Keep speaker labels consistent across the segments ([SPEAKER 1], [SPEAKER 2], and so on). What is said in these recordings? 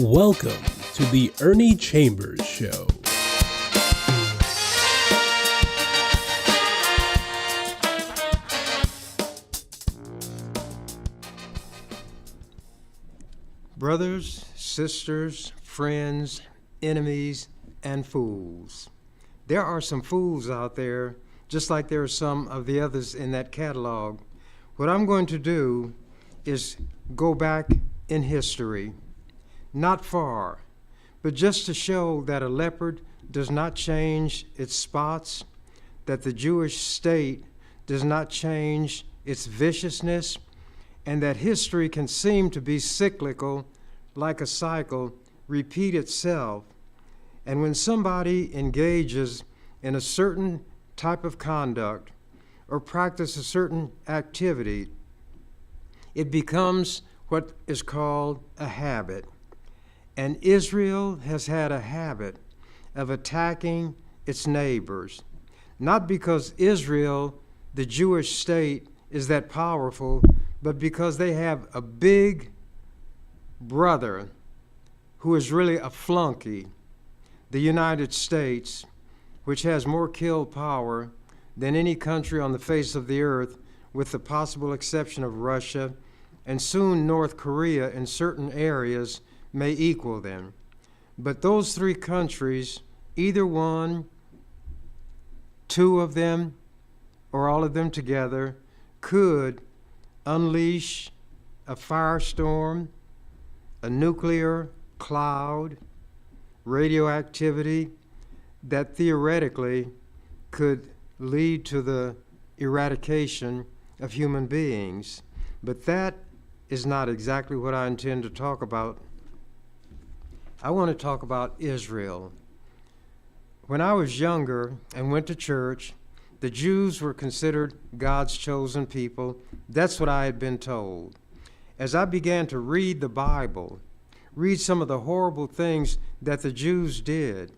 [SPEAKER 1] Welcome to the Ernie Chambers Show.
[SPEAKER 2] Brothers, sisters, friends, enemies, and fools. There are some fools out there, just like there are some of the others in that catalog. What I'm going to do is go back in history, not far, but just to show that a leopard does not change its spots, that the Jewish state does not change its viciousness, and that history can seem to be cyclical, like a cycle, repeat itself. And when somebody engages in a certain type of conduct or practice a certain activity, it becomes what is called a habit. And Israel has had a habit of attacking its neighbors, not because Israel, the Jewish state, is that powerful, but because they have a big brother who is really a flunky, the United States, which has more kill power than any country on the face of the earth, with the possible exception of Russia, and soon North Korea in certain areas may equal them. But those three countries, either one, two of them, or all of them together, could unleash a firestorm, a nuclear cloud, radioactivity that theoretically could lead to the eradication of human beings. But that is not exactly what I intend to talk about. I want to talk about Israel. When I was younger and went to church, the Jews were considered God's chosen people. That's what I had been told. As I began to read the Bible, read some of the horrible things that the Jews did,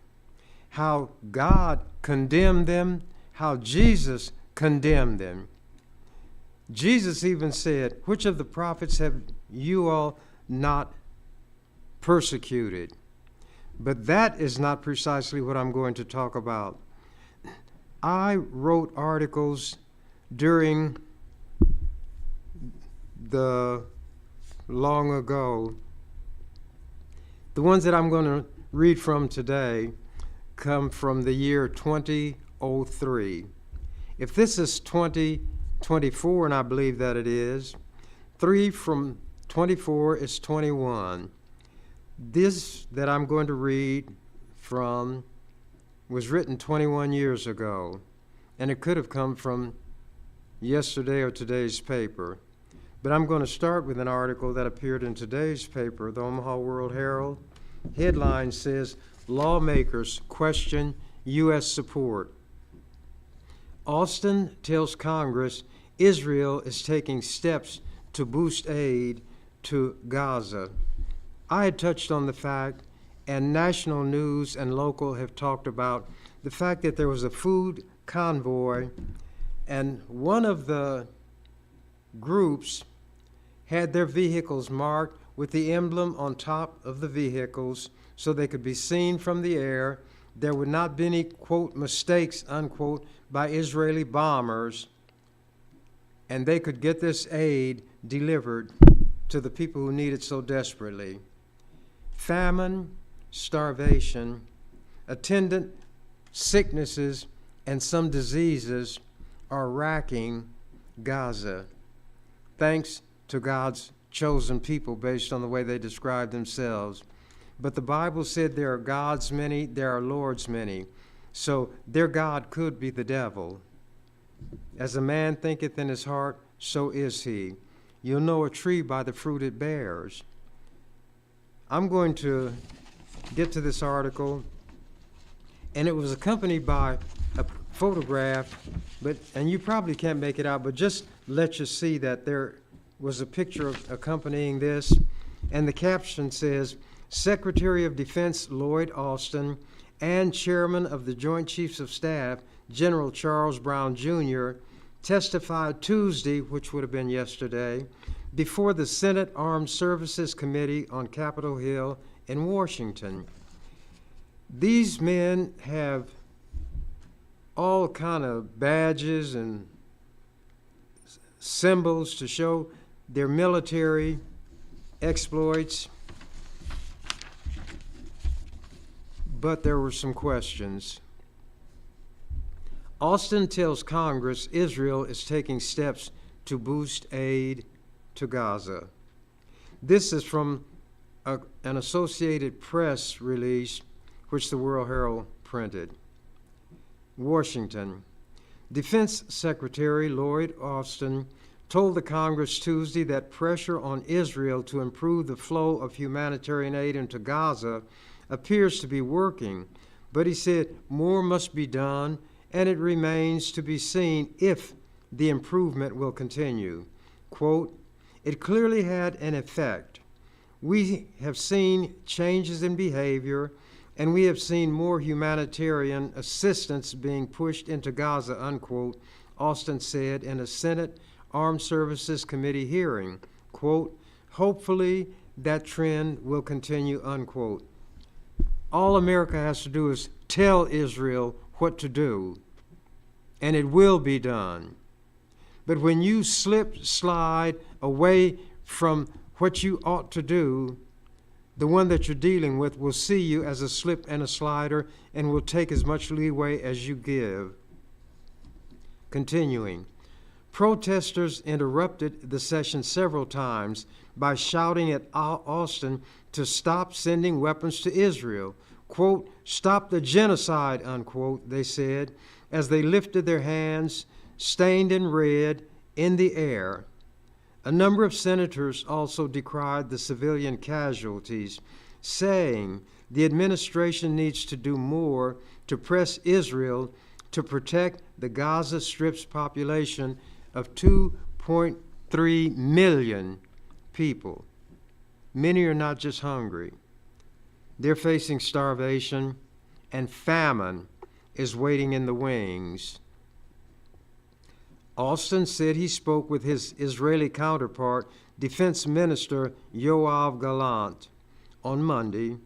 [SPEAKER 2] how God condemned them, how Jesus condemned them. Jesus even said, "Which of the prophets have you all not persecuted?" But that is not precisely what I'm going to talk about. I wrote articles during the long ago. The ones that I'm going to read from today come from the year 2003. If this is 2024, and I believe that it is, 3 from 24 is 21. This that I'm going to read from was written 21 years ago, and it could have come from yesterday or today's paper. But I'm going to start with an article that appeared in today's paper, the Omaha World Herald. Headline says, "Lawmakers question U.S. support." Austin tells Congress Israel is taking steps to boost aid to Gaza. I had touched on the fact, and national news and local have talked about the fact that there was a food convoy, and one of the groups had their vehicles marked with the emblem on top of the vehicles so they could be seen from the air. There would not be any, quote, mistakes, unquote, by Israeli bombers, and they could get this aid delivered to the people who need it so desperately. Famine, starvation, attendant sicknesses, and some diseases are racking Gaza, thanks to God's chosen people based on the way they describe themselves. But the Bible said there are gods many, there are lords many. So their God could be the devil. As a man thinketh in his heart, so is he. You'll know a tree by the fruit it bears. I'm going to get to this article, and it was accompanied by a photograph, and you probably can't make it out, but just let you see that there was a picture accompanying this, and the caption says, "Secretary of Defense Lloyd Austin and Chairman of the Joint Chiefs of Staff, General Charles Brown Jr., testified Tuesday," which would have been yesterday, before the Senate Armed Services Committee on Capitol Hill in Washington. These men have all kind of badges and symbols to show their military exploits, but there were some questions. Austin tells Congress Israel is taking steps to boost aid to Gaza. This is from an Associated Press release, which the World Herald printed. Washington. Defense Secretary Lloyd Austin told the Congress Tuesday that pressure on Israel to improve the flow of humanitarian aid into Gaza appears to be working, but he said more must be done, and it remains to be seen if the improvement will continue. Quote, "It clearly had an effect. We have seen changes in behavior, and we have seen more humanitarian assistance being pushed into Gaza," unquote, Austin said in a Senate Armed Services Committee hearing. Quote, "Hopefully that trend will continue," unquote. All America has to do is tell Israel what to do, and it will be done. But when you slide away from what you ought to do, the one that you're dealing with will see you as a slip and a slider and will take as much leeway as you give. Continuing, protesters interrupted the session several times by shouting at Austin to stop sending weapons to Israel. Quote, "Stop the genocide," unquote, they said, as they lifted their hands, stained in red, in the air. A number of senators also decried the civilian casualties, saying the administration needs to do more to press Israel to protect the Gaza Strip's population of 2.3 million people. Many are not just hungry. They're facing starvation, and famine is waiting in the wings. Austin said he spoke with his Israeli counterpart, Defense Minister Yoav Gallant, on Monday,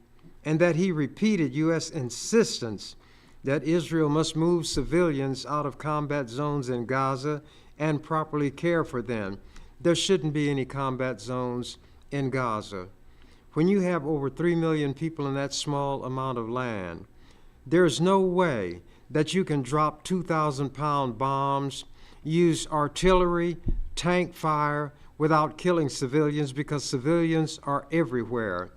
[SPEAKER 2] and that he repeated U.S. insistence that Israel must move civilians out of combat zones in Gaza and properly care for them. There shouldn't be any combat zones in Gaza. When you have over 3 million people in that small amount of land, there's no way that you can drop 2,000-pound bombs, use artillery, tank fire without killing civilians, because civilians are everywhere.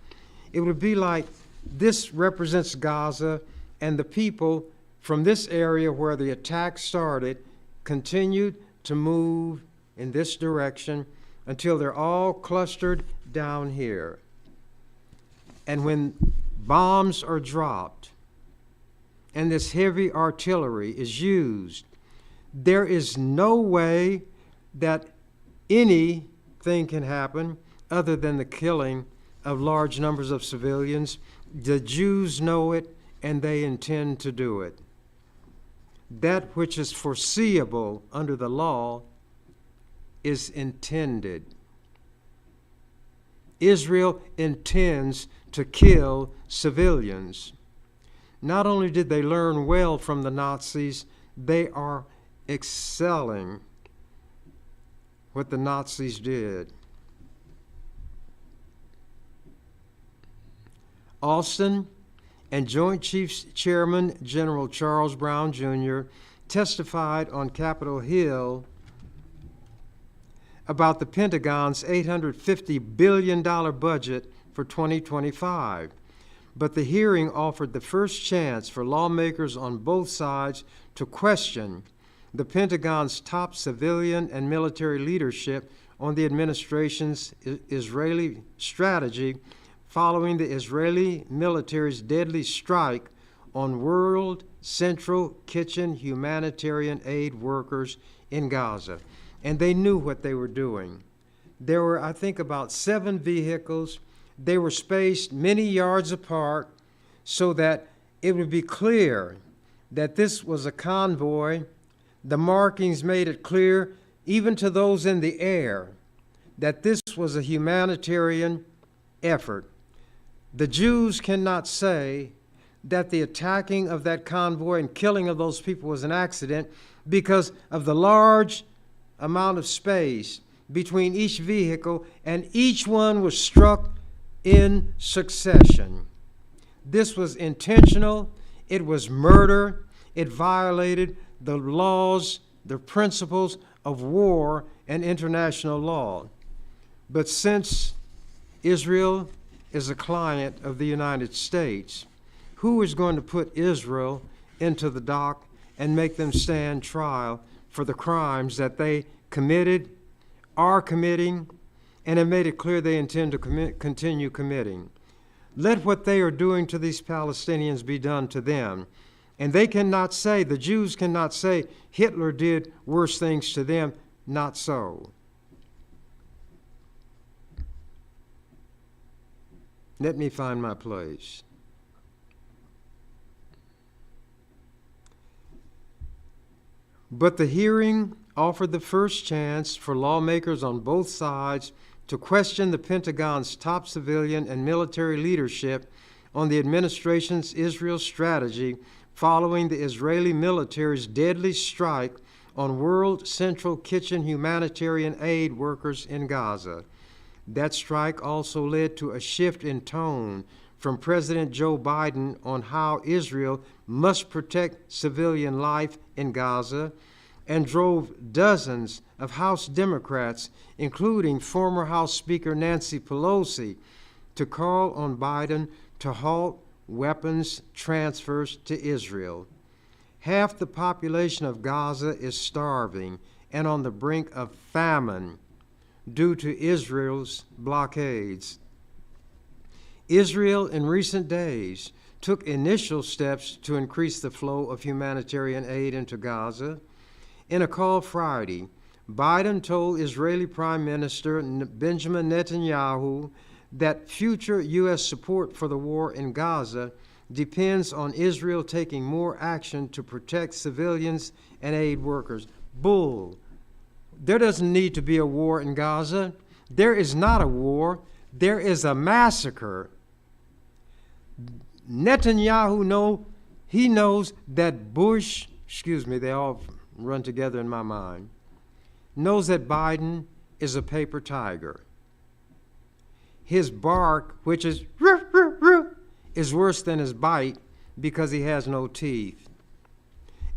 [SPEAKER 2] It would be like this represents Gaza, and the people from this area where the attack started continued to move in this direction until they're all clustered down here. And when bombs are dropped and this heavy artillery is used, there is no way that anything can happen other than the killing of large numbers of civilians. The Jews know it, and they intend to do it. That which is foreseeable under the law is intended. Israel intends to kill civilians. Not only did they learn well from the Nazis, they are excelling what the Nazis did. Austin and Joint Chiefs Chairman General Charles Brown Jr. testified on Capitol Hill about the Pentagon's $850 billion budget for 2025. But the hearing offered the first chance for lawmakers on both sides to question the Pentagon's top civilian and military leadership on the administration's Israeli strategy following the Israeli military's deadly strike on World Central Kitchen humanitarian aid workers in Gaza. And they knew what they were doing. There were, I think, about 7 vehicles. They were spaced many yards apart so that it would be clear that this was a convoy. The markings made it clear, even to those in the air, that this was a humanitarian effort. The Jews cannot say that the attacking of that convoy and killing of those people was an accident because of the large amount of space between each vehicle, and each one was struck in succession. This was intentional. It was murder. It violated the laws, the principles of war and international law. But since Israel is a client of the United States, who is going to put Israel into the dock and make them stand trial for the crimes that they committed, are committing, and have made it clear they intend to continue committing? Let what they are doing to these Palestinians be done to them. And they cannot say, the Jews cannot say, Hitler did worse things to them. Not so. Let me find my place. But the hearing offered the first chance for lawmakers on both sides to question the Pentagon's top civilian and military leadership on the administration's Israel strategy following the Israeli military's deadly strike on World Central Kitchen humanitarian aid workers in Gaza. That strike also led to a shift in tone from President Joe Biden on how Israel must protect civilian life in Gaza, and drove dozens of House Democrats, including former House Speaker Nancy Pelosi, to call on Biden to halt weapons transfers to Israel. Half the population of Gaza is starving and on the brink of famine due to Israel's blockades. Israel in recent days took initial steps to increase the flow of humanitarian aid into Gaza. In a call Friday, Biden told Israeli Prime Minister Benjamin Netanyahu that future U.S. support for the war in Gaza depends on Israel taking more action to protect civilians and aid workers. Bull. There doesn't need to be a war in Gaza. There is not a war. There is a massacre. Netanyahu knows that Bush, they all run together in my mind, knows that Biden is a paper tiger. His bark, which is roo, roo, roo, is worse than his bite because he has no teeth.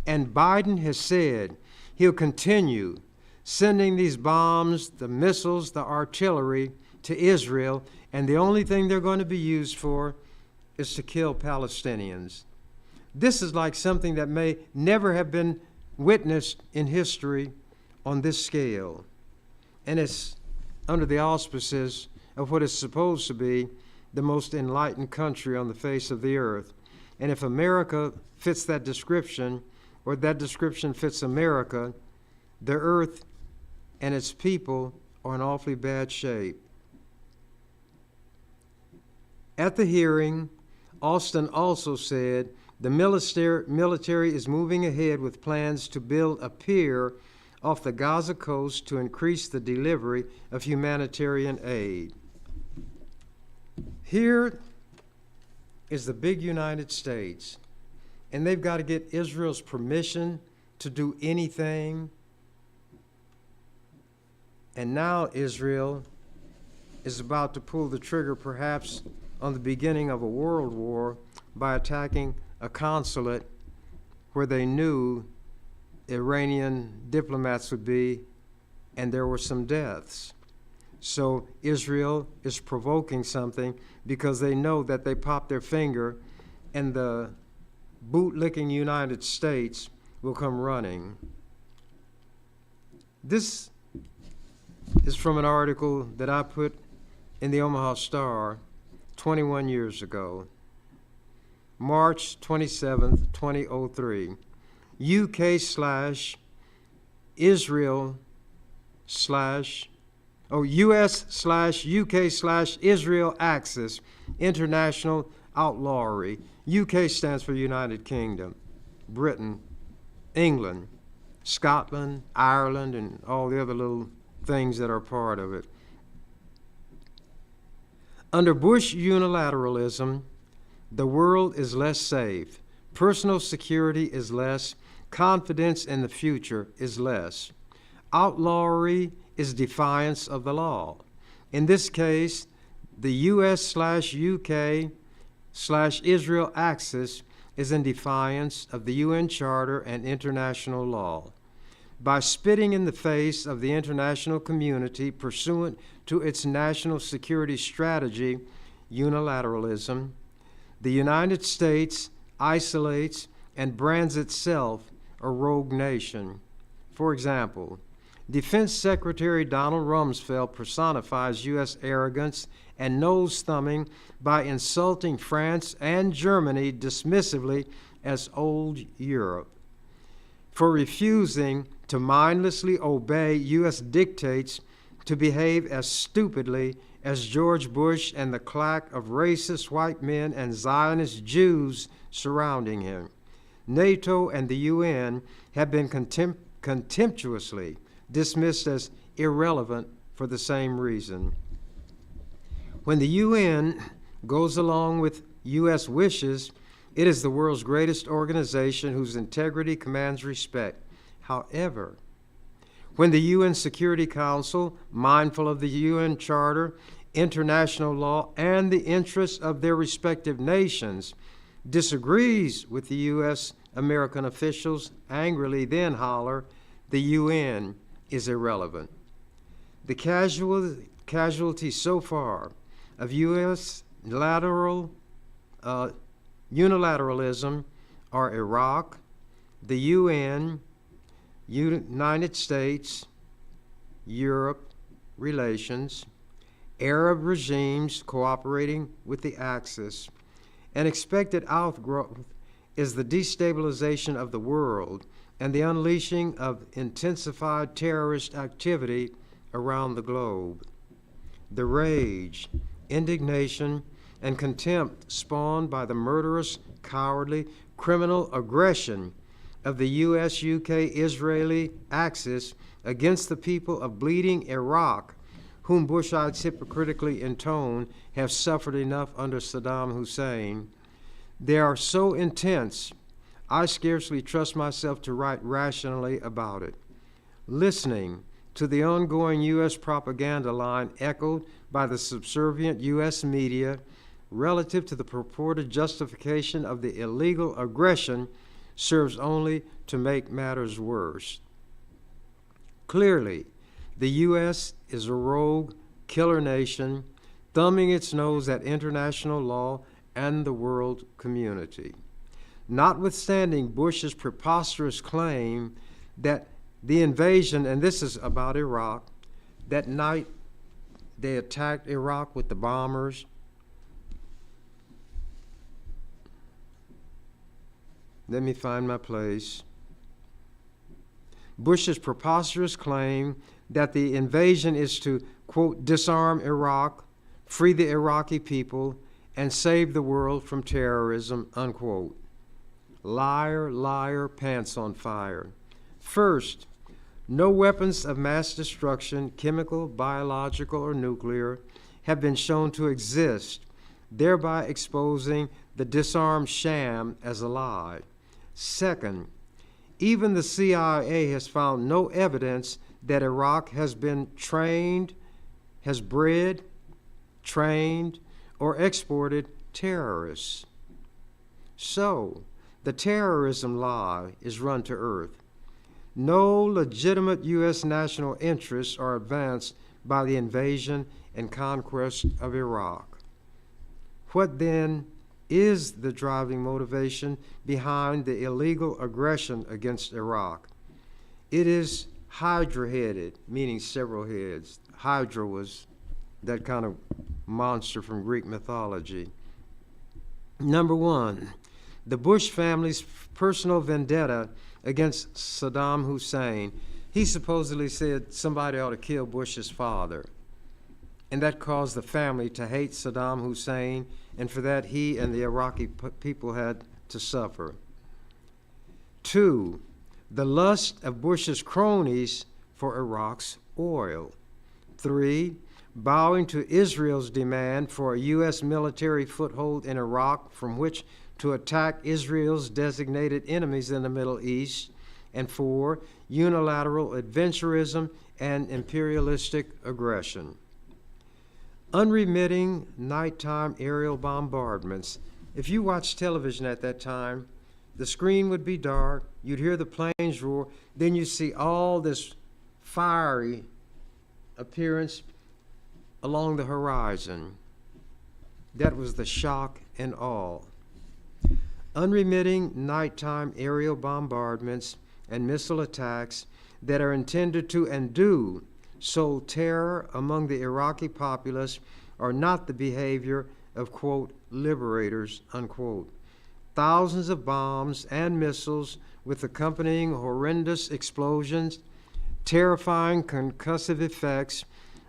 [SPEAKER 2] And Biden has said he'll continue sending these bombs, the missiles, the artillery to Israel, and the only thing they're going to be used for is to kill Palestinians. This is like something that may never have been witnessed in history on this scale. And it's under the auspices of what is supposed to be the most enlightened country on the face of the earth. And if America fits that description, or that description fits America, the earth and its people are in awfully bad shape. At the hearing, Austin also said the military is moving ahead with plans to build a pier off the Gaza coast to increase the delivery of humanitarian aid. Here is the big United States, and they've got to get Israel's permission to do anything. And now Israel is about to pull the trigger, perhaps on the beginning of a world war, by attacking a consulate where they knew Iranian diplomats would be, and there were some deaths. So Israel is provoking something because they know that they pop their finger and the boot-licking United States will come running. This is from an article that I put in the Omaha Star 21 years ago. March 27th, 2003. US/UK/Israel Axis International Outlawry. UK stands for United Kingdom, Britain, England, Scotland, Ireland, and all the other little things that are part of it. Under Bush unilateralism, the world is less safe, personal security is less, confidence in the future is less. Outlawry is defiance of the law. In this case, the US/UK/Israel axis is in defiance of the UN Charter and international law. By spitting in the face of the international community pursuant to its national security strategy, unilateralism, the United States isolates and brands itself a rogue nation. For example, Defense Secretary Donald Rumsfeld personifies U.S. arrogance and nose-thumbing by insulting France and Germany dismissively as old Europe, for refusing to mindlessly obey U.S. dictates to behave as stupidly as George Bush and the claque of racist white men and Zionist Jews surrounding him. NATO and the UN have been contemptuously dismissed as irrelevant for the same reason. When the UN goes along with U.S. wishes, it is the world's greatest organization whose integrity commands respect. However, when the UN Security Council, mindful of the UN Charter, international law, and the interests of their respective nations, disagrees with the U.S. American officials, angrily then holler, the UN is irrelevant. The casualties so far of U.S. unilateralism are Iraq, the UN, United States, Europe relations, Arab regimes cooperating with the Axis. An expected outgrowth is the destabilization of the world and the unleashing of intensified terrorist activity around the globe. The rage, indignation, and contempt spawned by the murderous, cowardly, criminal aggression of the U.S.-UK-Israeli axis against the people of bleeding Iraq, whom Bushites hypocritically intone have suffered enough under Saddam Hussein. They are so intense, I scarcely trust myself to write rationally about it. Listening to the ongoing U.S. propaganda line echoed by the subservient U.S. media relative to the purported justification of the illegal aggression serves only to make matters worse. Clearly, the U.S. is a rogue, killer nation, thumbing its nose at international law and the world community. Notwithstanding Bush's preposterous claim that the invasion, and this is about Iraq, that night they attacked Iraq with the bombers. Let me find my place. Bush's preposterous claim that the invasion is to, quote, disarm Iraq, free the Iraqi people, and save the world from terrorism, unquote. Liar, liar, pants on fire. First, no weapons of mass destruction, chemical, biological, or nuclear, have been shown to exist, thereby exposing the disarmed sham as a lie. Second, even the CIA has found no evidence that Iraq has been trained, has bred, trained, or exported terrorists. So, the terrorism lie is run to earth. No legitimate U.S. national interests are advanced by the invasion and conquest of Iraq. What then is the driving motivation behind the illegal aggression against Iraq? It is hydra-headed, meaning several heads. Hydra was that kind of monster from Greek mythology. Number one, the Bush family's personal vendetta against Saddam Hussein. He supposedly said somebody ought to kill Bush's father, and that caused the family to hate Saddam Hussein, and for that he and the Iraqi people had to suffer. Two, the lust of Bush's cronies for Iraq's oil. Three, bowing to Israel's demand for a U.S. military foothold in Iraq from which to attack Israel's designated enemies in the Middle East, and 4, unilateral adventurism and imperialistic aggression. Unremitting nighttime aerial bombardments. If you watched television at that time, the screen would be dark, you'd hear the planes roar, then you see all this fiery appearance along the horizon. That was the shock and awe. Unremitting nighttime aerial bombardments and missile attacks that are intended to and do sow terror among the Iraqi populace are not the behavior of, quote, liberators, unquote. Thousands of bombs and missiles with accompanying horrendous explosions, terrifying concussive effects,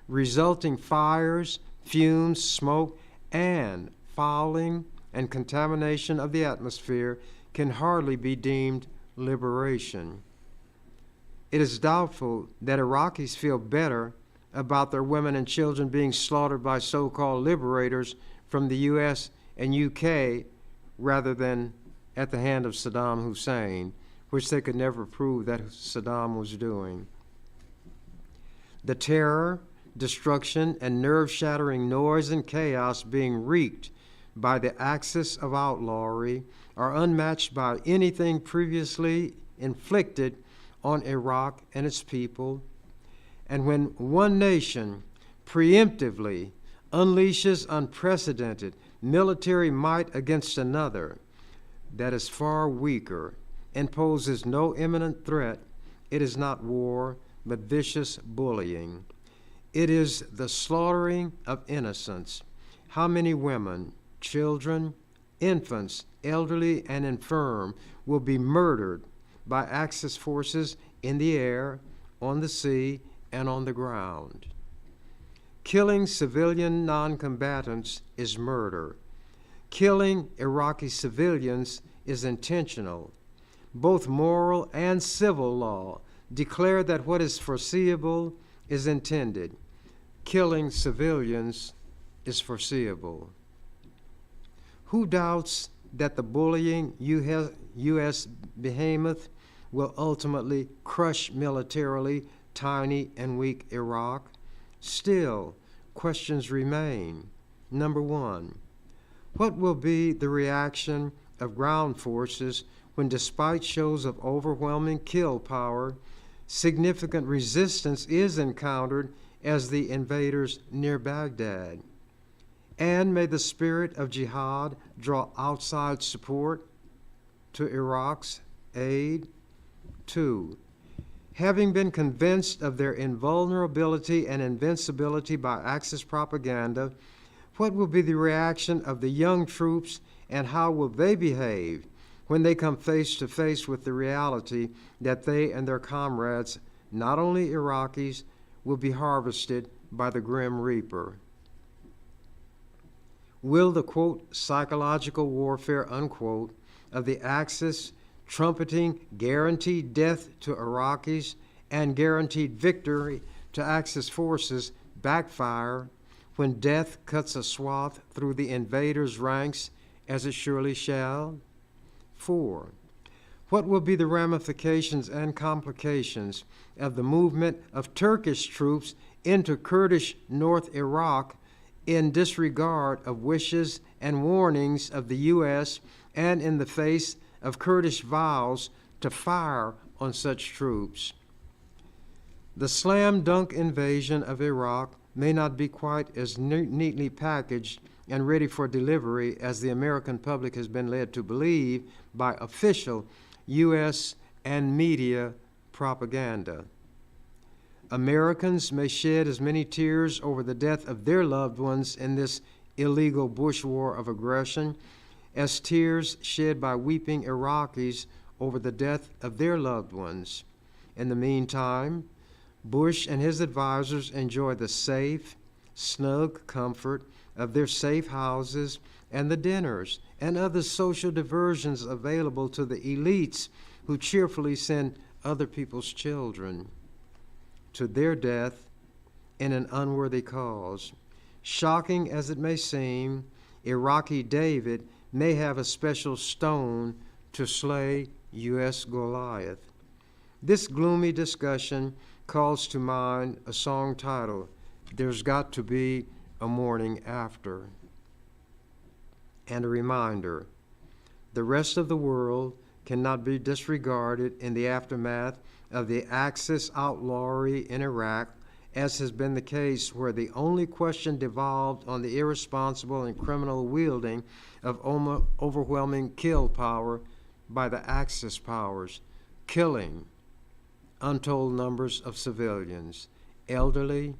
[SPEAKER 2] resulting fires, fumes, smoke, and fouling and contamination of the atmosphere can hardly be deemed liberation. It is doubtful that Iraqis feel better about their women and children being slaughtered by so-called liberators from the U.S. and U.K. rather than at the hand of Saddam Hussein, which they could never prove that Saddam was doing. The terror, destruction, and nerve-shattering noise and chaos being wreaked by the axis of outlawry are unmatched by anything previously inflicted on Iraq and its people. And when one nation preemptively unleashes unprecedented military might against another that is far weaker and poses no imminent threat, it is not war, but vicious bullying. It is the slaughtering of innocents. How many women, children, infants, elderly, and infirm will be murdered by Axis forces in the air, on the sea, and on the ground? Killing civilian non-combatants is murder. Killing Iraqi civilians is intentional. Both moral and civil law declare that what is foreseeable is intended. Killing civilians is foreseeable. Who doubts that the bullying U.S. behemoth will ultimately crush militarily tiny and weak Iraq? Still, questions remain. Number 1, what will be the reaction of ground forces when, despite shows of overwhelming kill power, significant resistance is encountered as the invaders near Baghdad? And may the spirit of jihad draw outside support to Iraq's aid? 2, having been convinced of their invulnerability and invincibility by Axis propaganda, what will be the reaction of the young troops, and how will they behave when they come face to face with the reality that they and their comrades, not only Iraqis, will be harvested by the Grim Reaper? Will the, quote, psychological warfare, unquote, of the Axis trumpeting guaranteed death to Iraqis and guaranteed victory to Axis forces backfire when death cuts a swath through the invaders' ranks, as it surely shall? 4, what will be the ramifications and complications of the movement of Turkish troops into Kurdish North Iraq in disregard of wishes and warnings of the U.S. and in the face of Kurdish vows to fire on such troops? The slam-dunk invasion of Iraq may not be quite as neatly packaged and ready for delivery as the American public has been led to believe by official U.S. and media propaganda. Americans may shed as many tears over the death of their loved ones in this illegal bush war of aggression as tears shed by weeping Iraqis over the death of their loved ones. In the meantime, Bush and his advisors enjoy the safe, snug comfort of their safe houses and the dinners and other social diversions available to the elites who cheerfully send other people's children to their death in an unworthy cause. Shocking as it may seem, Iraqi David may have a special stone to slay U.S. Goliath. This gloomy discussion calls to mind a song titled, "There's Got to Be a Morning After," and a reminder, the rest of the world cannot be disregarded in the aftermath of the Axis outlawry in Iraq, as has been the case where the only question devolved on the irresponsible and criminal wielding of overwhelming kill power by the Axis powers, killing untold numbers of civilians, elderly,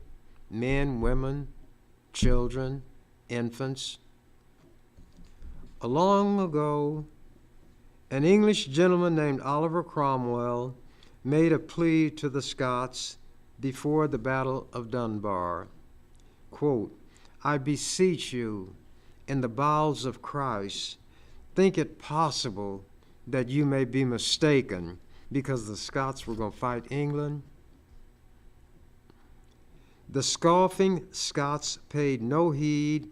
[SPEAKER 2] men, women, children, infants. Long ago, an English gentleman named Oliver Cromwell made a plea to the Scots before the Battle of Dunbar. Quote, "I beseech you, in the bowels of Christ, think it possible that you may be mistaken," because the Scots were going to fight England. The scoffing Scots paid no heed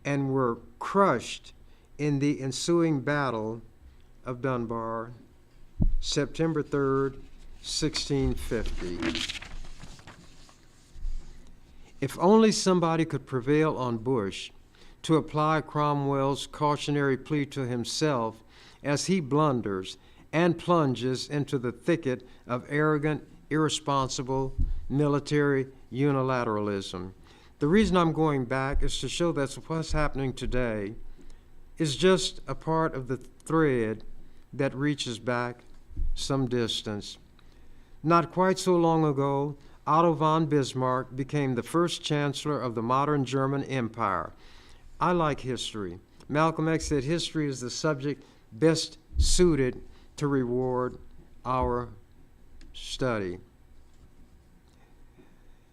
[SPEAKER 2] and were crushed in the ensuing Battle of Dunbar, September 3rd, 1650. If only somebody could prevail on Bush to apply Cromwell's cautionary plea to himself as he blunders and plunges into the thicket of arrogant, irresponsible military unilateralism. The reason I'm going back is to show that what's happening today is just a part of the thread that reaches back some distance. Not quite so long ago, Otto von Bismarck became the first chancellor of the modern German Empire. I like history. Malcolm X said history is the subject best suited to reward our study.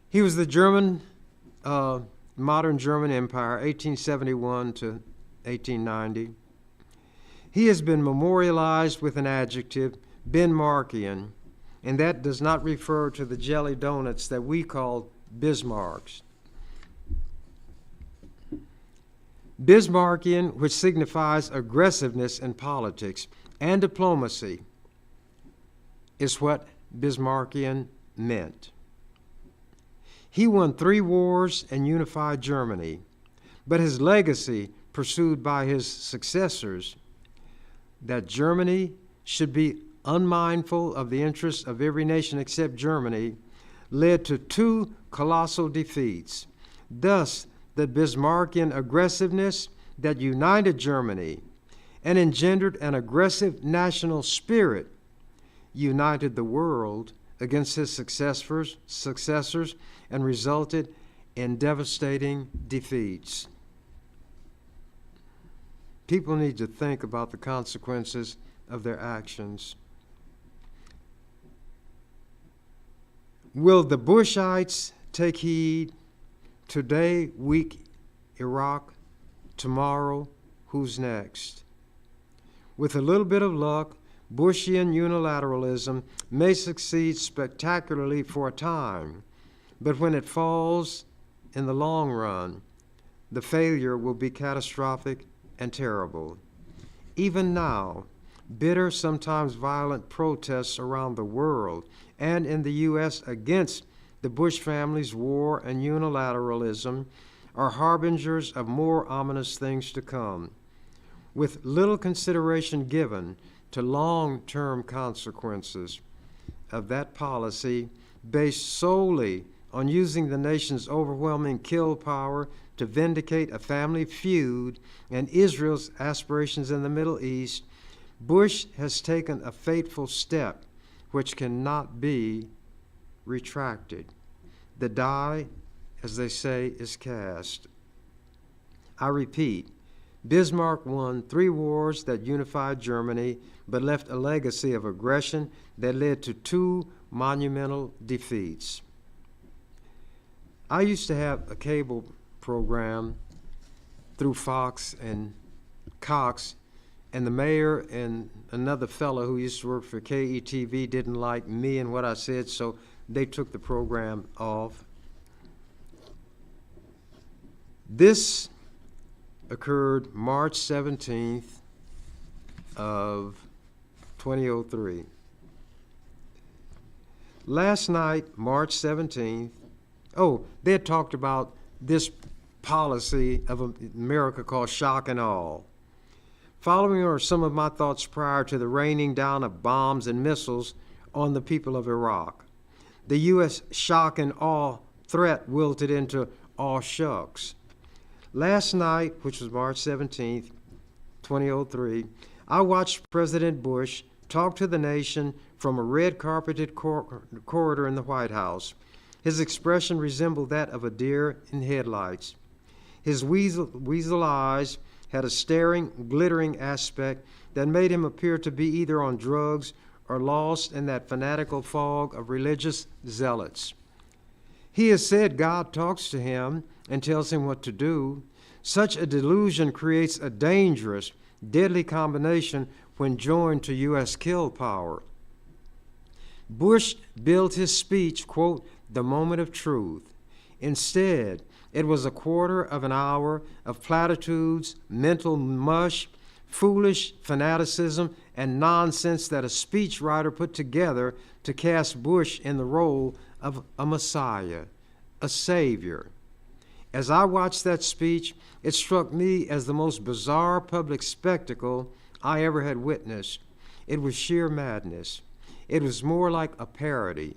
[SPEAKER 2] He was the modern German Empire, 1871 to 1890. He has been memorialized with an adjective, Bismarckian, and that does not refer to the jelly donuts that we call Bismarcks. Bismarckian, which signifies aggressiveness in politics and diplomacy, is what Bismarckian meant. He won 3 wars and unified Germany, but his legacy, pursued by his successors, that Germany should be unmindful of the interests of every nation except Germany, led to 2 colossal defeats. Thus, the Bismarckian aggressiveness that united Germany and engendered an aggressive national spirit united the world against his successors and resulted in devastating defeats. People need to think about the consequences of their actions. Will the Bushites take heed? Today, weak Iraq. Tomorrow, who's next? With a little bit of luck, Bushian unilateralism may succeed spectacularly for a time, but when it falls in the long run, the failure will be catastrophic and terrible. Even now, bitter, sometimes violent protests around the world and in the U.S. against the Bush family's war and unilateralism are harbingers of more ominous things to come, with little consideration given to long-term consequences of that policy based solely on using the nation's overwhelming kill power to vindicate a family feud and Israel's aspirations in the Middle East. Bush has taken a fateful step which cannot be retracted. The die, as they say, is cast. I repeat, Bismarck won 3 wars that unified Germany, but left a legacy of aggression that led to 2 monumental defeats. I used to have a cable program through Fox and Cox, and the mayor and another fellow who used to work for KETV didn't like me and what I said, so they took the program off. This occurred March 17th of 2003. Last night, March 17th, they had talked about this policy of America called shock and awe. Following are some of my thoughts prior to the raining down of bombs and missiles on the people of Iraq. The U.S. shock and awe threat wilted into aw shucks. Last night, which was March 17th, 2003, I watched President Bush talk to the nation from a red-carpeted corridor in the White House. His expression resembled that of a deer in headlights. His weasel eyes had a staring, glittering aspect that made him appear to be either on drugs or lost in that fanatical fog of religious zealots. He has said God talks to him and tells him what to do. Such a delusion creates a dangerous, deadly combination when joined to U.S. kill power. Bush billed his speech, quote, the moment of truth. Instead, it was a quarter of an hour of platitudes, mental mush, foolish fanaticism, and nonsense that a speechwriter put together to cast Bush in the role of a messiah, a savior. As I watched that speech, it struck me as the most bizarre public spectacle I ever had witnessed. It was sheer madness. It was more like a parody,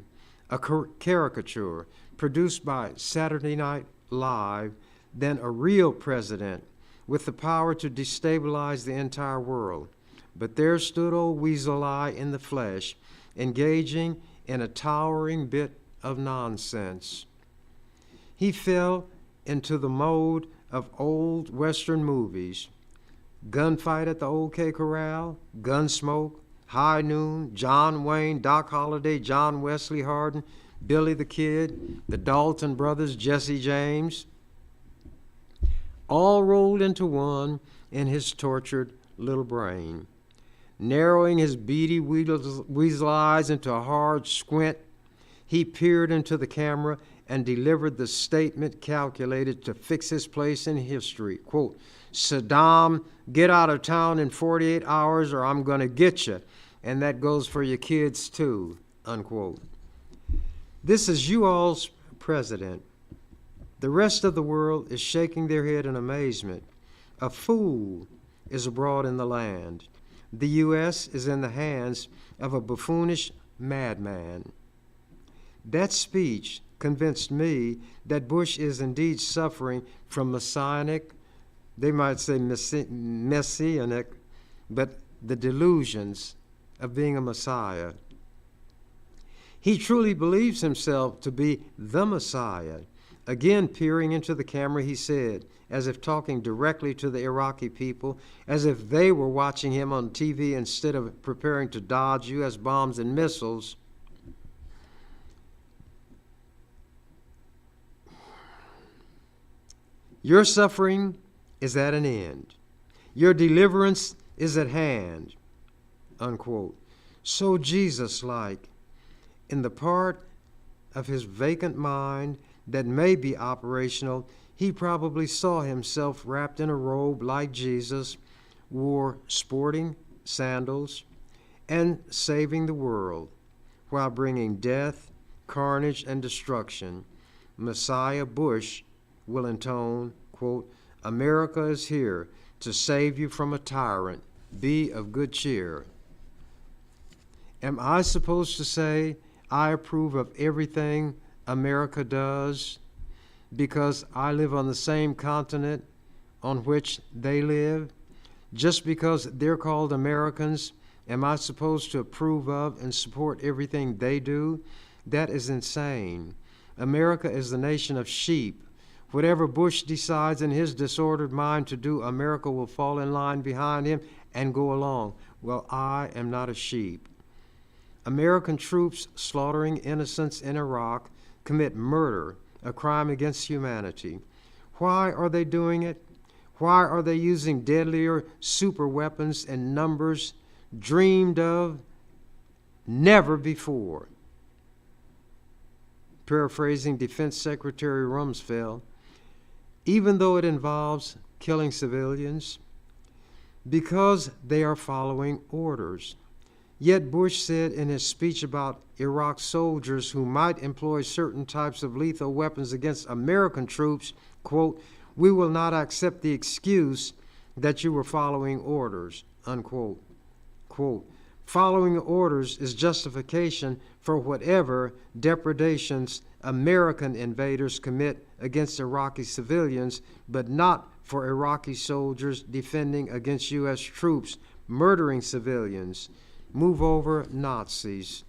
[SPEAKER 2] a caricature produced by Saturday Night Live than a real president with the power to destabilize the entire world. But there stood old Weasel Eye in the flesh, engaging in a towering bit of nonsense. He fell into the mode of old Western movies. Gunfight at the OK Corral, Gunsmoke, High Noon, John Wayne, Doc Holliday, John Wesley Hardin, Billy the Kid, the Dalton brothers, Jesse James, all rolled into one in his tortured little brain. Narrowing his beady weasel eyes into a hard squint, he peered into the camera and delivered the statement calculated to fix his place in history. Quote, Saddam, get out of town in 48 hours or I'm going to get you. And that goes for your kids too, unquote. This is you all's president. The rest of the world is shaking their head in amazement. A fool is abroad in the land. The U.S. is in the hands of a buffoonish madman. That speech convinced me that Bush is indeed suffering from messianic, they might say messianic, but the delusions of being a messiah. He truly believes himself to be the Messiah. Again, peering into the camera, he said, as if talking directly to the Iraqi people, as if they were watching him on TV instead of preparing to dodge U.S. bombs and missiles, your suffering is at an end. Your deliverance is at hand, unquote. So Jesus-like, in the part of his vacant mind that may be operational, he probably saw himself wrapped in a robe like Jesus, wore sporting sandals, and saving the world while bringing death, carnage, and destruction. Messiah Bush will intone, quote, America is here to save you from a tyrant. Be of good cheer. Am I supposed to say I approve of everything America does because I live on the same continent on which they live? Just because they're called Americans, am I supposed to approve of and support everything they do? That is insane. America is the nation of sheep. Whatever Bush decides in his disordered mind to do, America will fall in line behind him and go along. Well, I am not a sheep. American troops slaughtering innocents in Iraq commit murder, a crime against humanity. Why are they doing it? Why are they using deadlier super weapons in numbers dreamed of never before? Paraphrasing Defense Secretary Rumsfeld, even though it involves killing civilians, because they are following orders. Yet Bush said in his speech about Iraq soldiers who might employ certain types of lethal weapons against American troops, quote, "We will not accept the excuse that you were following orders," unquote. Quote, "Following orders is justification for whatever depredations American invaders commit against Iraqi civilians, but not for Iraqi soldiers defending against U.S. troops murdering civilians. Move over Nazis."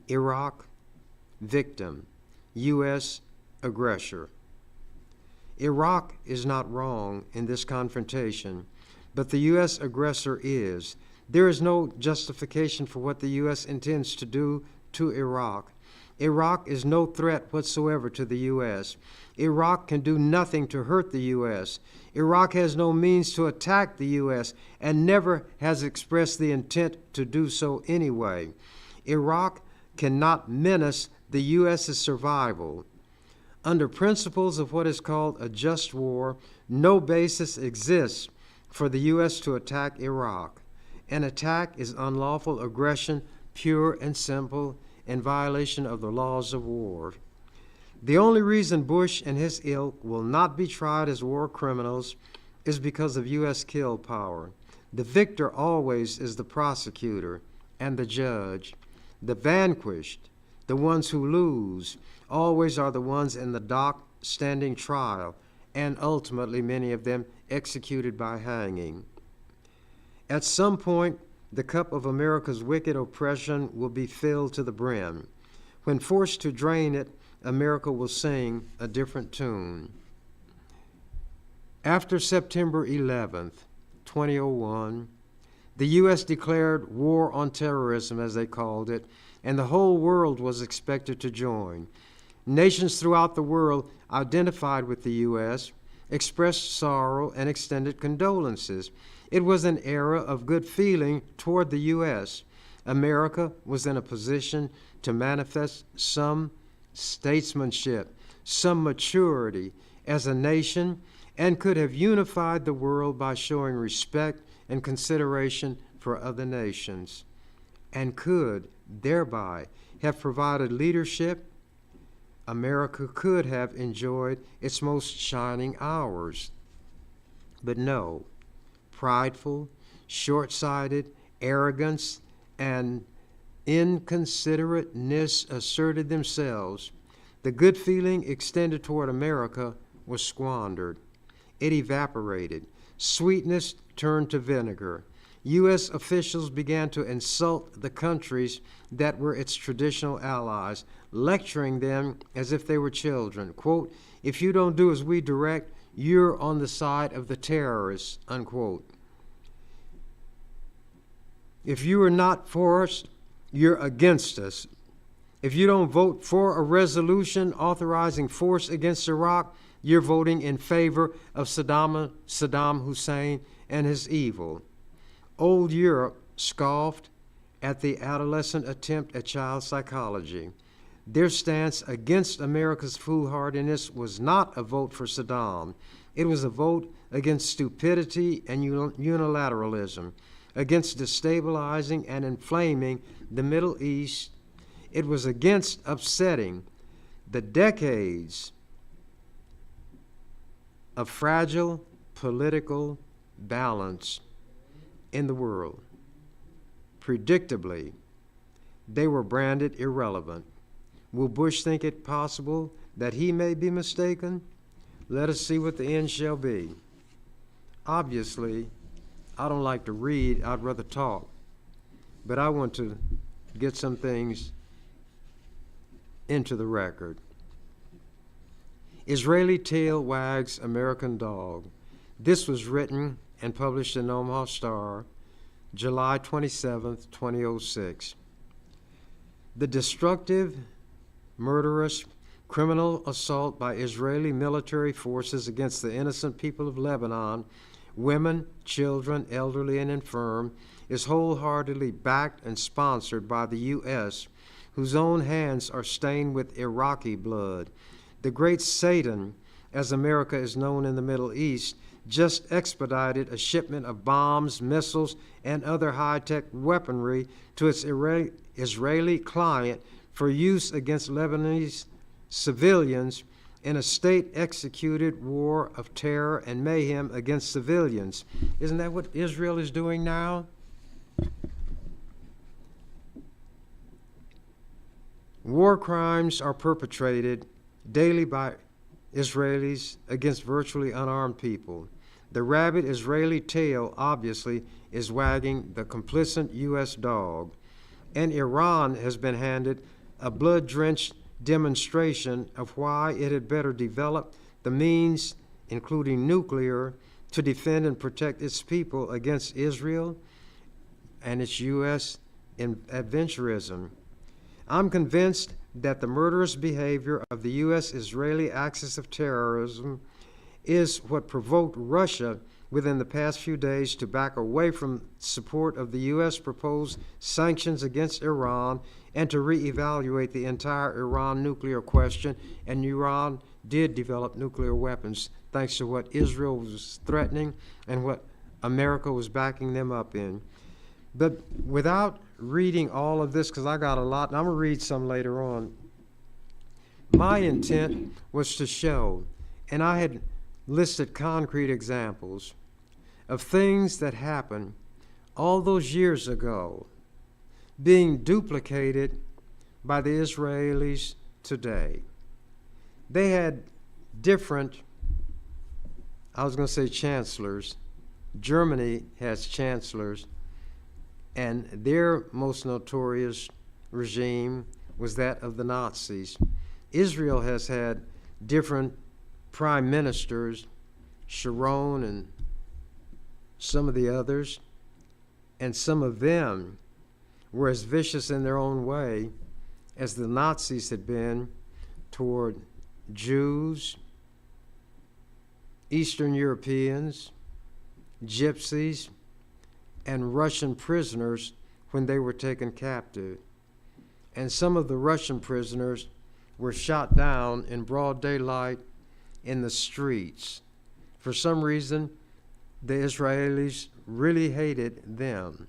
[SPEAKER 2] Iraq, victim, U.S. aggressor. Iraq is not wrong in this confrontation, but the U.S. aggressor is. There is no justification for what the U.S. intends to do to Iraq. Iraq is no threat whatsoever to the U.S. Iraq can do nothing to hurt the U.S. Iraq has no means to attack the U.S. and never has expressed the intent to do so anyway. Iraq cannot menace the U.S.'s survival. Under principles of what is called a just war, no basis exists for the U.S. to attack Iraq. An attack is unlawful aggression, pure and simple, in violation of the laws of war. The only reason Bush and his ilk will not be tried as war criminals is because of U.S. kill power. The victor always is the prosecutor and the judge. The vanquished, the ones who lose, always are the ones in the dock standing trial, and ultimately many of them executed by hanging. At some point, the cup of America's wicked oppression will be filled to the brim. When forced to drain it, America will sing a different tune. After September 11th, 2001, the U.S. declared war on terrorism, as they called it, and the whole world was expected to join. Nations throughout the world identified with the U.S., expressed sorrow, and extended condolences. It was an era of good feeling toward the U.S. America was in a position to manifest some statesmanship, some maturity as a nation, and could have unified the world by showing respect and consideration for other nations, and could thereby have provided leadership. America could have enjoyed its most shining hours. But no, prideful, short-sighted, arrogance, and inconsiderateness asserted themselves. The good feeling extended toward America was squandered. It evaporated. Sweetness turned to vinegar. U.S. officials began to insult the countries that were its traditional allies, lecturing them as if they were children. Quote, "If you don't do as we direct, you're on the side of the terrorists," unquote. "If you are not for us, you're against us. If you don't vote for a resolution authorizing force against Iraq, you're voting in favor of Saddam Hussein and his evil." Old Europe scoffed at the adolescent attempt at child psychology. Their stance against America's foolhardiness was not a vote for Saddam. It was a vote against stupidity and unilateralism, against destabilizing and inflaming the Middle East. It was against upsetting the decades of fragile political balance in the world. Predictably, they were branded irrelevant. Will Bush think it possible that he may be mistaken? Let us see what the end shall be. Obviously, I don't like to read, I'd rather talk. But I want to get some things into the record. Israeli tail wags American dog. This was written and published in Omaha Star, July 27, 2006. The destructive, murderous, criminal assault by Israeli military forces against the innocent people of Lebanon, women, children, elderly, and infirm, is wholeheartedly backed and sponsored by the U.S., whose own hands are stained with Iraqi blood. The great Satan as America is known in the Middle East, just expedited a shipment of bombs, missiles, and other high-tech weaponry to its Israeli client for use against Lebanese civilians in a state-executed war of terror and mayhem against civilians. Isn't that what Israel is doing now? War crimes are perpetrated daily by Israelis against virtually unarmed people. The rabid Israeli tail, obviously, is wagging the complicit U.S. dog. And Iran has been handed a blood-drenched demonstration of why it had better develop the means, including nuclear, to defend and protect its people against Israel and its U.S. adventurism. I'm convinced that the murderous behavior of the U.S.-Israeli axis of terrorism is what provoked Russia within the past few days to back away from support of the U.S. proposed sanctions against Iran and to reevaluate the entire Iran nuclear question. And Iran did develop nuclear weapons thanks to what Israel was threatening and what America was backing them up in. But without reading all of this, because I got a lot, and I'm going to read some later on, my intent was to show, and I had listed concrete examples of things that happened all those years ago being duplicated by the Israelis today. They had different, I was going to say chancellors. Germany has chancellors, and their most notorious regime was that of the Nazis. Israel has had different prime ministers, Sharon and some of the others, and some of them were as vicious in their own way as the Nazis had been toward Jews, Eastern Europeans, gypsies, and Russian prisoners when they were taken captive. And some of the Russian prisoners were shot down in broad daylight in the streets. For some reason, the Israelis really hated them.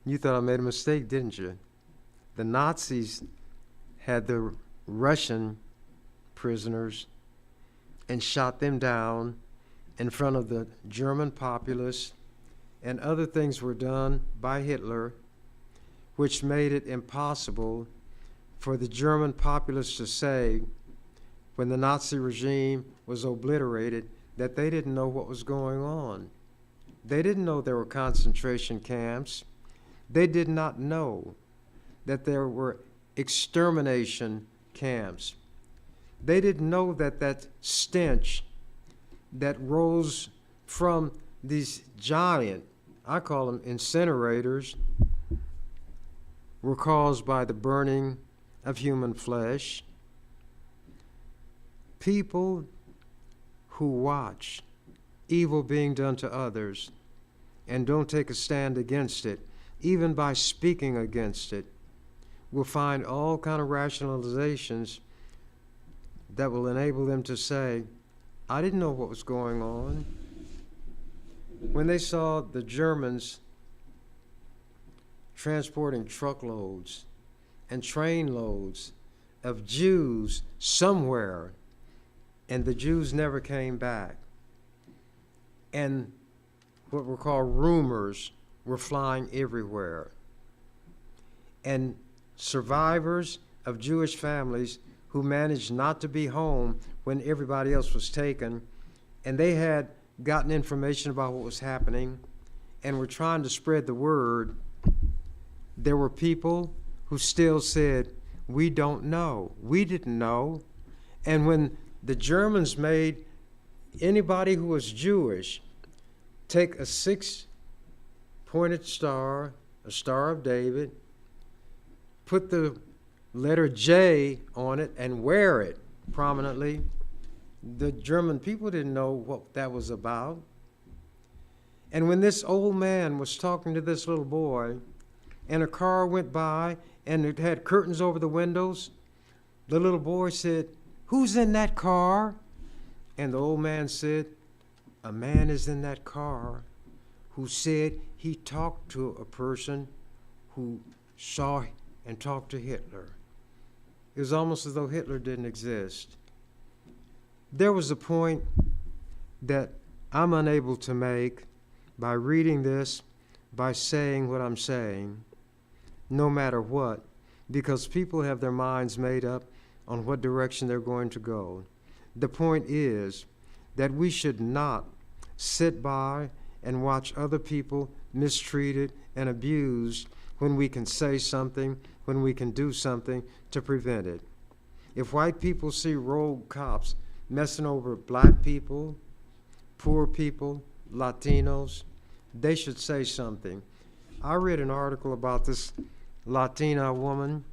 [SPEAKER 2] You thought I made a mistake, didn't you? The Nazis had the Russian prisoners and shot them down in front of the German populace, and other things were done by Hitler which made it impossible for the German populace to say, when the Nazi regime was obliterated, that they didn't know what was going on. They didn't know there were concentration camps. They did not know that there were extermination camps. They didn't know that that stench that rose from these giant, I call them incinerators, were caused by the burning of human flesh. People who watch evil being done to others and don't take a stand against it, even by speaking against it, will find all kind of rationalizations that will enable them to say, I didn't know what was going on. When they saw the Germans transporting truckloads and train loads of Jews somewhere, and the Jews never came back, and what were called rumors were flying everywhere, and survivors of Jewish families who managed not to be home when everybody else was taken, and they had gotten information about what was happening and were trying to spread the word. There were people who still said, we don't know. We didn't know. And when the Germans made anybody who was Jewish take a 6-pointed star, a Star of David, put the letter J on it and wear it prominently, the German people didn't know what that was about. And when this old man was talking to this little boy, and a car went by and it had curtains over the windows, the little boy said, "Who's in that car?" And the old man said, "A man is in that car who said he talked to a person who saw and talked to Hitler." It was almost as though Hitler didn't exist. There was a point that I'm unable to make by reading this, by saying what I'm saying, no matter what, because people have their minds made up on what direction they're going to go. The point is that we should not sit by and watch other people mistreated and abused when we can say something, when we can do something to prevent it. If white people see rogue cops messing over black people, poor people, Latinos, they should say something. I read an article about this Latina woman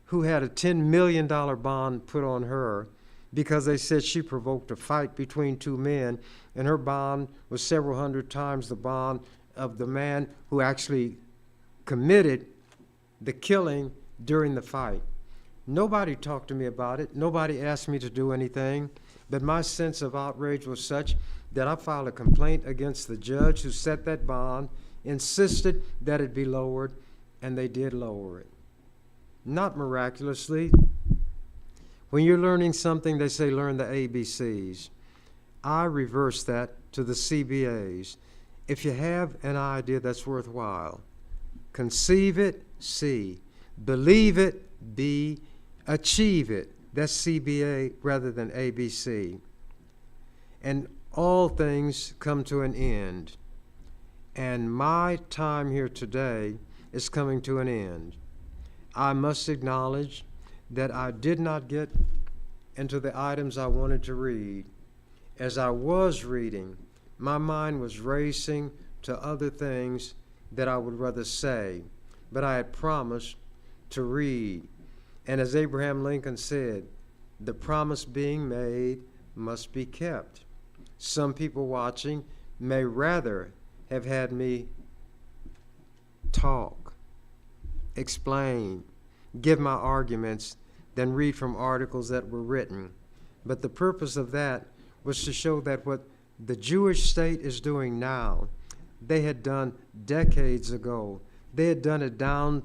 [SPEAKER 2] who had a $10 million bond put on her because they said she provoked a fight between two men, and her bond was several hundred times the bond of the man who actually committed the killing during the fight. Nobody talked to me about it. Nobody asked me to do anything, but my sense of outrage was such that I filed a complaint against the judge who set that bond, insisted that it be lowered, and they did lower it. Not miraculously. When you're learning something, they say learn the ABCs. I reverse that to the CBAs. If you have an idea that's worthwhile, conceive it, C. Believe it, B. Achieve it. That's CBA rather than ABC. And all things come to an end. And my time here today is coming to an end. I must acknowledge that I did not get into the items I wanted to read. As I was reading, my mind was racing to other things that I would rather say, but I had promised to read. And as Abraham Lincoln said, the promise being made must be kept. Some people watching may rather have had me talk, explain, give my arguments than read from articles that were written. But the purpose of that was to show that what the Jewish state is doing now, they had done decades ago. They had done it down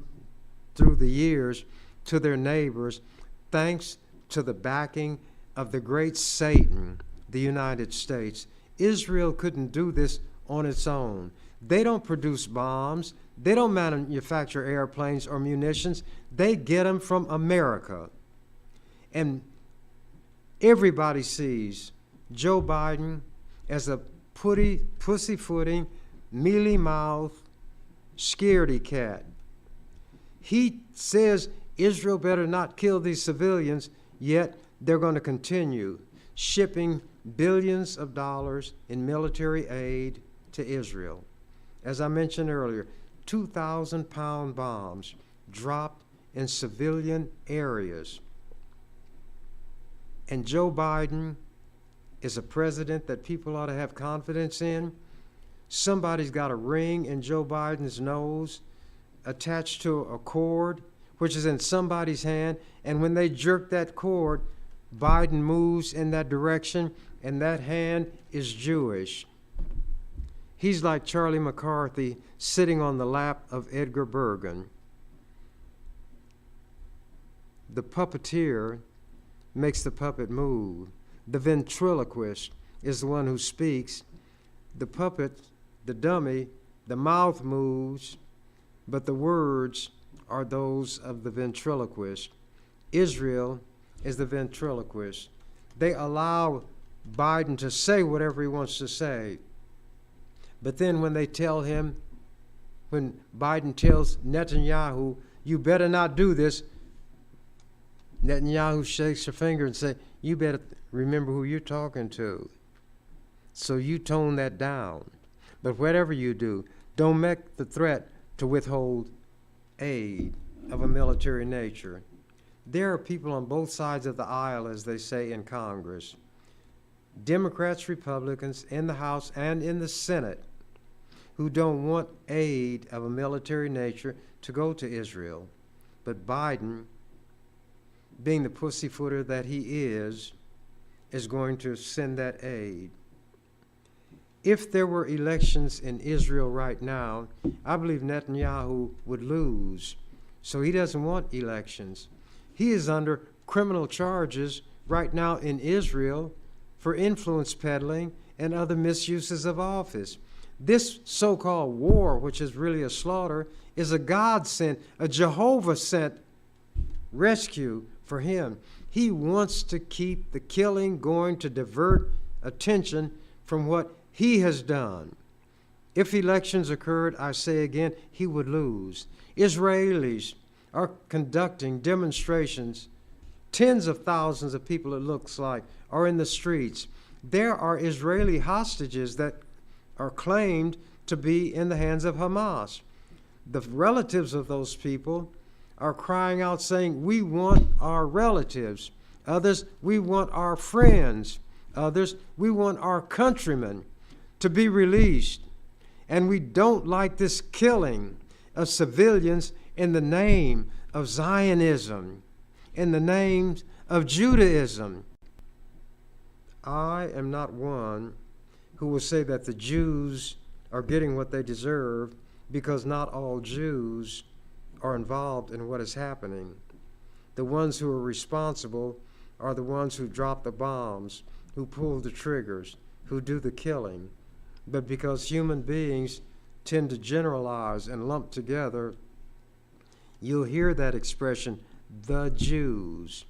[SPEAKER 2] through the years to their neighbors, thanks to the backing of the great Satan, the United States. Israel couldn't do this on its own. They don't produce bombs. They don't manufacture airplanes or munitions. They get them from America. And everybody sees Joe Biden as a pussyfooting, mealy-mouthed, scaredy cat. He says Israel better not kill these civilians, yet they're going to continue shipping billions of dollars in military aid to Israel. As I mentioned earlier, 2,000-pound bombs dropped in civilian areas. And Joe Biden is a president that people ought to have confidence in. Somebody's got a ring in Joe Biden's nose attached to a cord, which is in somebody's hand, and when they jerk that cord, Biden moves in that direction, and that hand is Jewish. He's like Charlie McCarthy sitting on the lap of Edgar Bergen. The puppeteer makes the puppet move. The ventriloquist is the one who speaks. The puppet, the dummy, the mouth moves, but the words are those of the ventriloquist. Israel is the ventriloquist. They allow Biden to say whatever he wants to say. But then when they tell him, when Biden tells Netanyahu, you better not do this, Netanyahu shakes her finger and says, you better remember who you're talking to. So you tone that down. But whatever you do, don't make the threat to withhold aid of a military nature. There are people on both sides of the aisle, as they say in Congress, Democrats, Republicans, in the House and in the Senate, who don't want aid of a military nature to go to Israel. But Biden, being the pussyfooter that he is going to send that aid. If there were elections in Israel right now, I believe Netanyahu would lose. So he doesn't want elections. He is under criminal charges right now in Israel for influence peddling and other misuses of office. This so-called war, which is really a slaughter, is a God-sent, a Jehovah-sent rescue for him. He wants to keep the killing going to divert attention from what he has done. If elections occurred, I say again, he would lose. Israelis are conducting demonstrations. Tens of thousands of people, it looks like, are in the streets. There are Israeli hostages that are claimed to be in the hands of Hamas. The relatives of those people are crying out saying, we want our relatives. Others, we want our friends. Others, we want our countrymen to be released. And we don't like this killing of civilians in the name of Zionism, in the name of Judaism. I am not one who will say that the Jews are getting what they deserve, because not all Jews are involved in what is happening. The ones who are responsible are the ones who drop the bombs, who pull the triggers, who do the killing. But because human beings tend to generalize and lump together, you'll hear that expression, the Jews,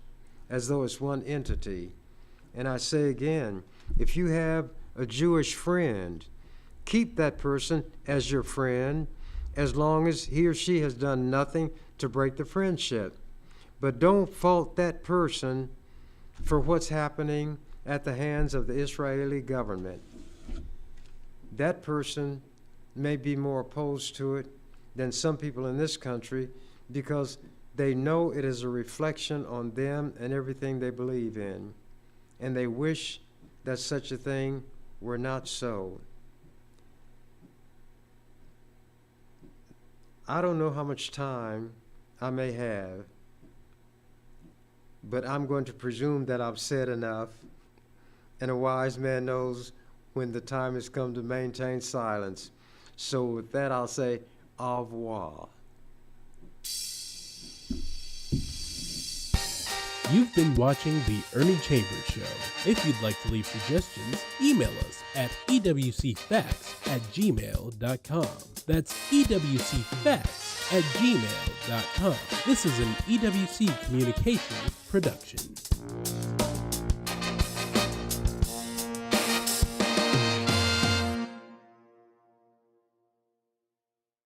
[SPEAKER 2] as though it's one entity. And I say again, if you have a Jewish friend, keep that person as your friend as long as he or she has done nothing to break the friendship. But don't fault that person for what's happening at the hands of the Israeli government. That person may be more opposed to it than some people in this country because they know it is a reflection on them and everything they believe in. And they wish that such a thing were not so. I don't know how much time I may have, but I'm going to presume that I've said enough, and a wise man knows when the time has come to maintain silence. So with that, I'll say au revoir.
[SPEAKER 1] You've been watching The Ernie Chambers Show. If you'd like to leave suggestions, email us at ewcfacts@gmail.com. That's ewcfacts@gmail.com. This is an EWC Communications production.